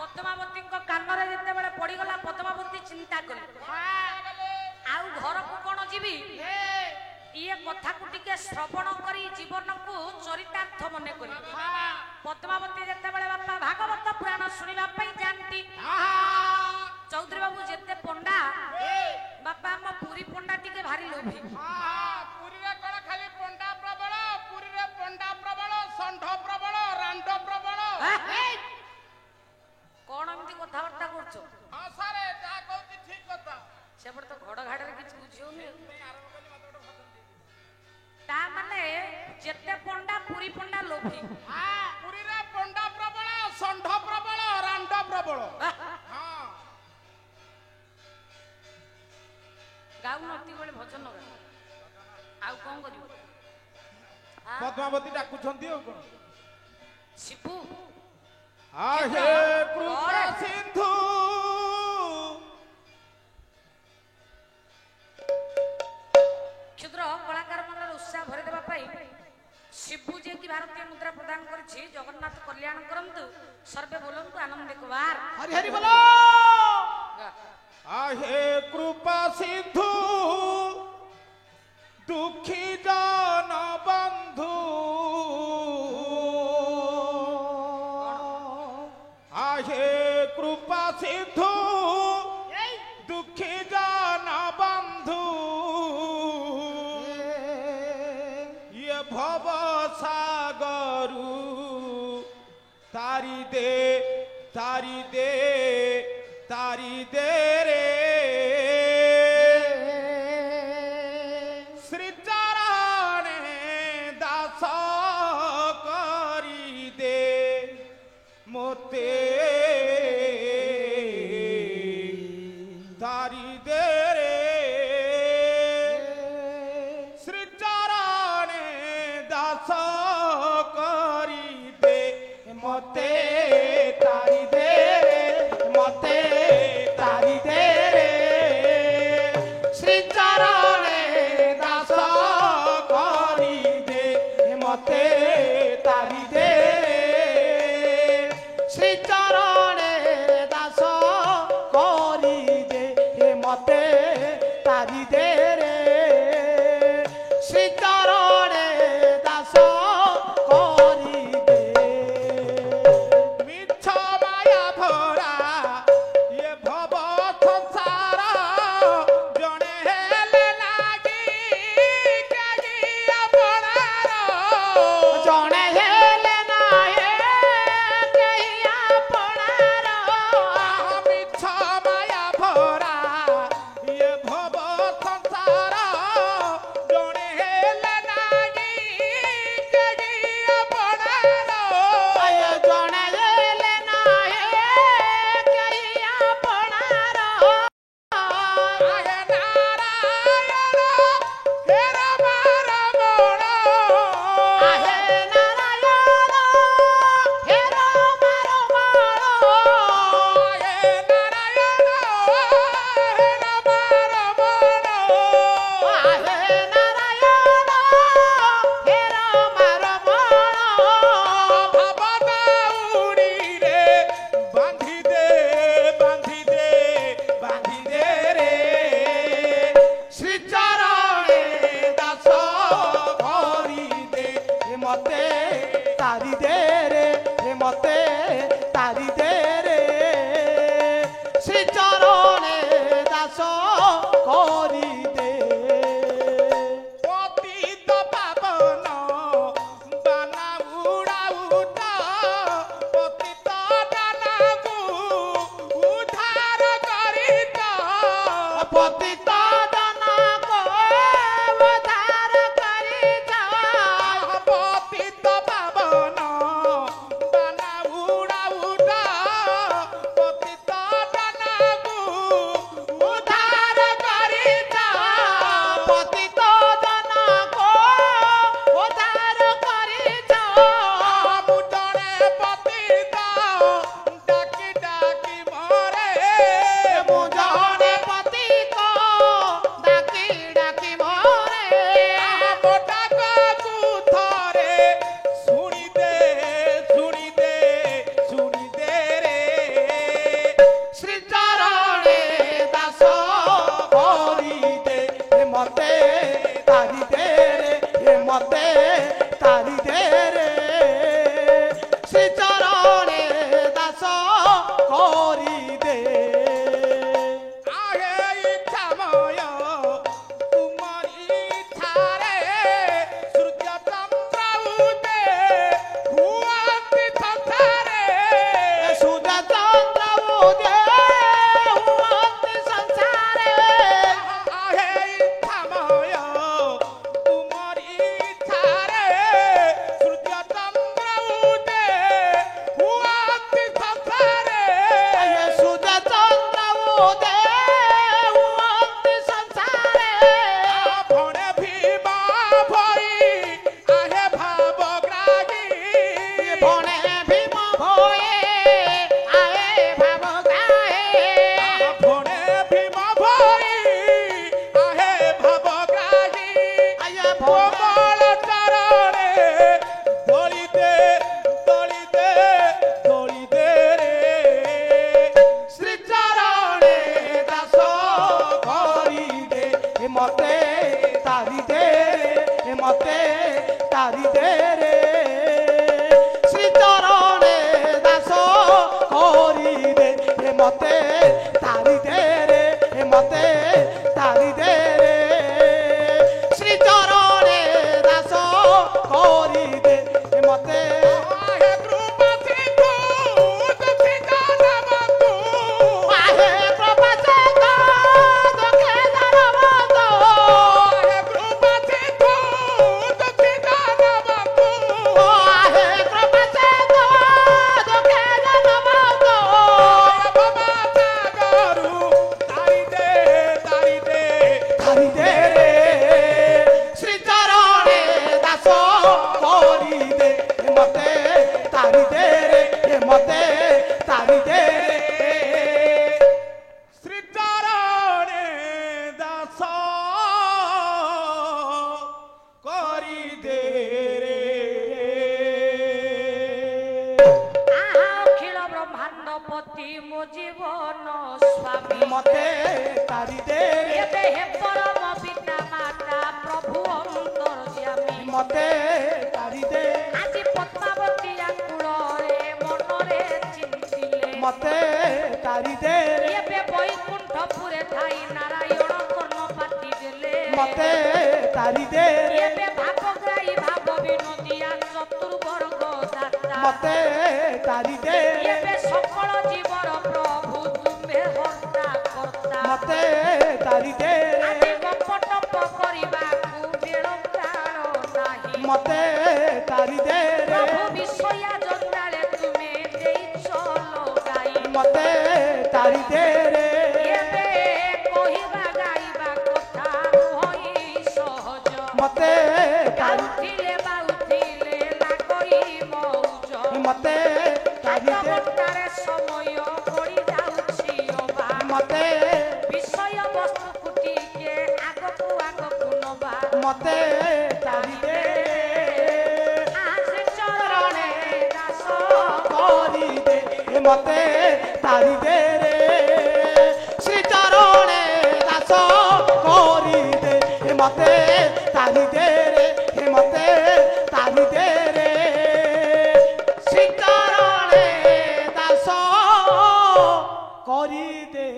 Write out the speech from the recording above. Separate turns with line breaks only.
पद्मावती कानरे जिते बड़े पड़गला पद्मावती चिंता कले आउ घर को कौन जीवी ये कथा को टिके श्रवण करी जीवन को चरितार्थ मने करी पद्मावती जिते बड़े बापा भागवत पुराण सुनिबा पई जानती चौधरी बाबू जिते पंडा बापा हम पूरी पंडा टिके भारी लोभी
पुरी रे कोन खाली पंडा प्रबल पुरी रे पंडा प्रबल संढ प्रबल रांड प्रबल
कौन एमती कथबार्ता करछो
हां सारे जा कहती ठीक कथा
सेपट तो घड़ घाड़े किछ बुझियोनी ता माने जेते पंडा पूरी पंडा लोभी
हां पुरी रे पंडा प्रबल संढ प्रबल रांड प्रबल हां
गाउ नती बेले भजन गा आउ कोन करियो
पद्मावती डाकुछंती ओ कोन
शिपू
आहे कृपा सिंधु
क्षुद्र कलाकार मन उत्साह भरी देबा पाई शिबू जे की भारतीय मुद्रा प्रदान करछि जगन्नाथ कल्याण करंतु सर्वे बोलंतु आनंद कुमार
हरि हरि बोलो आहे कृपा सिंधु दुखी जन बंधु आहे कृपा सिंधु दुखी जन बंधु ये भव सागरु तारी दे रे श्री चरणे दास करी दे मोते तारी दे रे श्री चरणे दास करी दे मोते तारी दे रे मोते तारी दे रे श्री चरणे दास करी दे मोते तारी दे रे श्री चरणे दास करी दे मोते तारी दे रे श्री चरणे दास करी दे मिछ माया भरा ये भव संसार जणे हेले लागी केही अपनार जणे हेले नाहे केही अपनार
ଦେଉଅନ୍ତି ସଂସାରେ
ଭଣେ ଭୀମା ଭଇ ଆହେ ଭାବଗ୍ରାହୀ
ଭଣେ ଭୀମ ଭୋଏ ଆଏ ଭାବ ଗାଏ
ଭଣେ ଭୀମା ଭଇ ଆହେ ଭାବଗ୍ରାହୀ
ଆୟା ଭୋ
କୋମଳ ଚରଣେ ଦଳି ଦେ ରେ
ଶ୍ରୀ ଚରଣେ ଦାସ କରିଦେ ମତେ ତାରି ଦେ ମତେ ତାରି ଦେ ରେ ଶ୍ରୀ ଚରଣେ ଦାସ କରିଦେ ମତେ ତାରି ଦେ ରେ ମତେ ତାରି ଦେ ରେ ଶ୍ରୀ ଚରଣେ ଦାସ କରିଦେ ମତେ
ଆହେ କୃପା ସିନ୍ଧୁ ଦୁଃଖୀ ଜନମକୁ
ଆହେ ପ୍ରଭୁଚନ୍ଦ୍ର ଦୁଃଖେ ଧରବନ୍ତ
ଆହେ କୃପା ସିନ୍ଧୁ ଦୁଃଖୀ ଜନମକୁ
ଆହେ ପ୍ରଭୁଚନ୍ଦ୍ର ଦୁଃଖେ ଧରବନ୍ତ
ବାବା ସାଗରୁ ତାରି ଦେ
ତାରି ଦେ ରେ ଶ୍ରୀ ଚରଣେ ଦାସ କରିଦେ ମତେ ତାରି ଦେ ରେ ମତେ ତାରି ଦେ ରେ
ଶ୍ରୀ ଚରଣେ ଦାସ କରିଦେ ରେ
ଆହା ଅଖିଳ ବ୍ରହ୍ମାଣ୍ଡ ପତି ମୋ ଜୀବନ ସ୍ୱାମୀ
ମତେ ତାରି ଦେ ରେ
ଏବେ ହେ ପରମ ପିତା ମାତା ପ୍ରଭୁ ଅନ୍ତର୍ଯ୍ୟାମୀ
ମତେ ତାରି ଦେ
ଆଜି ପଦ୍ମାବତୀ ଆକୁଳରେ ମନରେ ଚିନ୍ତିଲେ
ମତେ ତାରି ଦେ ରେ
ଏବେ ବୈକୁଣ୍ଠପୁରେ ଥାଇ ନାରାୟଣ କର୍ଣ୍ଣ ପାତି ଦେଲେ
ମତେ ତାରି ଦେ ରେ
ଏବେ ଭାବଗ୍ରାହୀ ଭାବ ବିନୋଦିଆ ଚତୁର୍ବର୍ଗ ଦାତା
ମତେ ତାରି ଦେ ରେ
ଏବେ সকল জীবর প্রভু তুমে হর্তা কর্তা
মতে তারি দে রে
আদি গপটপ করিবাকু বেল কাল নাহি
মতে তারি দে রে
প্রভু বিশ্বয়া জঞ্জালে তুমি দেইছ লগাই
মতে তারি দে রে
এবে কহিবা গাইবা কথা হই সহজ
মতে তারি
গাউথিলে বাউথিলে না করি মৌজ
মতে তারি দে
ঘণ্টারে সময় গড়ি যাଉଛି অবা
মতে
বিষয় বস্তু কুটিকে আগকু আগকু নবা
মতে তারি দে
আশে চরণে দাস
করি দে মতে তারি দে রে শ্রী চরণে দাস করি দে মতে তারি দে রে মতে তারি দে রে শ্রী চরণে দাস করি দে